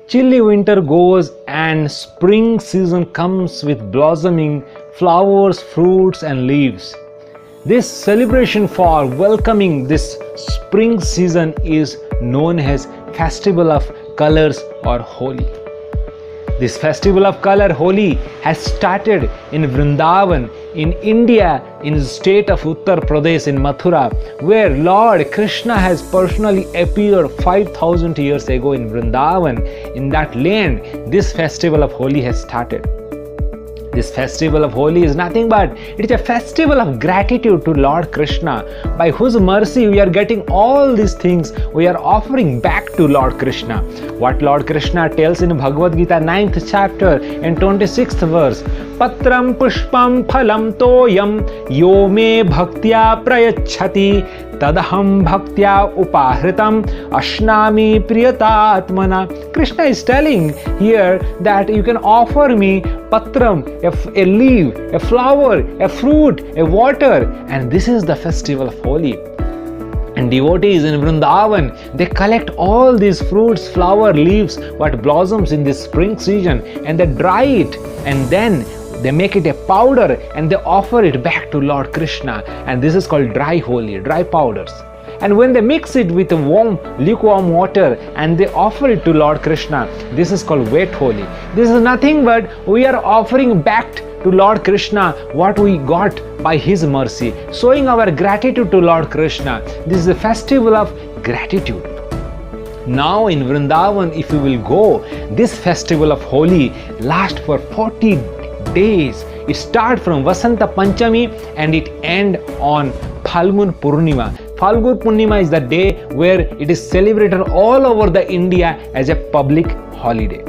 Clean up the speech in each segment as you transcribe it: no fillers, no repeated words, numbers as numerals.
Chilly winter goes and spring season comes with blossoming flowers, fruits and leaves. This celebration for welcoming this spring season is known as Festival of Colors or Holi. This festival of color, Holi, has started in Vrindavan in India, in the state of Uttar Pradesh in Mathura, where Lord Krishna has personally appeared 5,000 years ago in Vrindavan. In that land, this festival of Holi has started. This festival of Holi is nothing but it is a festival of gratitude to Lord Krishna, by whose mercy we are getting all these things we are offering back to Lord Krishna. What Lord Krishna tells in Bhagavad Gita 9th chapter and 26th verse, Patram pushpam phalam toyam yo me bhaktya prayachhati tadaham bhaktya upahritam ashnami priyatatmana. Krishna is telling here that you can offer me patram, a leaf, a flower, a fruit, a water, and this is the festival of Holi. And devotees in Vrindavan, they collect all these fruits, flower, leaves, what blossoms in this spring season, and they dry it, and then they make it a powder and they offer it back to Lord Krishna, and this is called dry Holi, dry powders. And when they mix it with a warm, lukewarm water and they offer it to Lord Krishna, this is called wet Holi. This is nothing but we are offering back to Lord Krishna what we got by His mercy, showing our gratitude to Lord Krishna. This is a festival of gratitude. Now in Vrindavan, if you will go, this festival of Holi lasts for 40 days. It starts from Vasanta Panchami and it ends on Phalgun Purnima. Phalgun Purnima is the day where it is celebrated all over the India as a public holiday.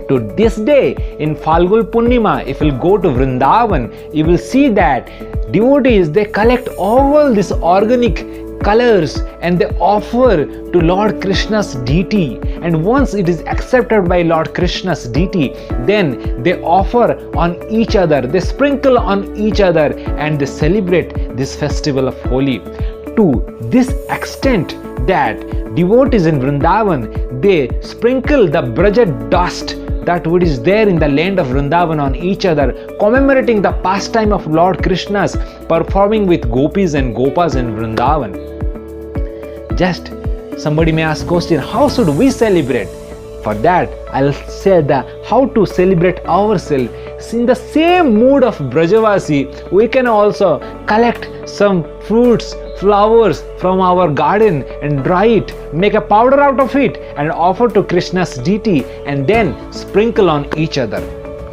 To this day, in Phalgun Purnima, if you go to Vrindavan, you will see that devotees, they collect all these organic colors and they offer to Lord Krishna's deity, and once it is accepted by Lord Krishna's deity, then they offer on each other, they sprinkle on each other, and they celebrate this festival of Holi to this extent that devotees in Vrindavan, they sprinkle the Braja dust that which is there in the land of Vrindavan on each other, commemorating the pastime of Lord Krishna's performing with gopis and gopas in Vrindavan. Just somebody may ask question, how should we celebrate? For that, I'll say that how to celebrate ourselves. In the same mood of Brajavasi, we can also collect some fruits, flowers from our garden and dry it, make a powder out of it and offer to Krishna's deity, and then sprinkle on each other.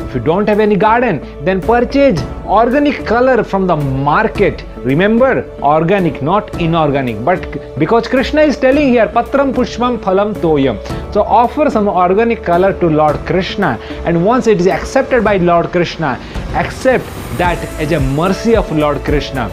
If you don't have any garden, then purchase organic color from the market. Remember, organic, not inorganic. But because Krishna is telling here, Patram Pushpam Phalam Toyam. So offer some organic color to Lord Krishna, and once it is accepted by Lord Krishna, accept that as a mercy of Lord Krishna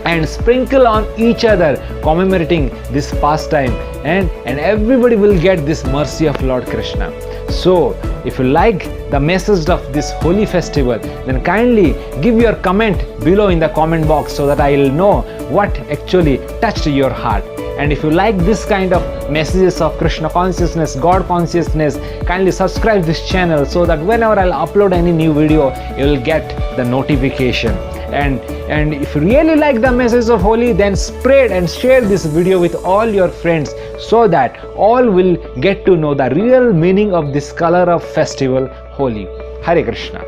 and sprinkle on each other, commemorating this pastime, and everybody will get this mercy of Lord Krishna. So if you like the message of this holy festival, then kindly give your comment below in the comment box so that I will know what actually touched your heart. And if you like this kind of messages of Krishna consciousness, God consciousness, kindly subscribe this channel so that whenever I'll upload any new video, you will get the notification. And if you really like the message of Holi, then spread and share this video with all your friends so that all will get to know the real meaning of this color of festival Holi. Hare Krishna.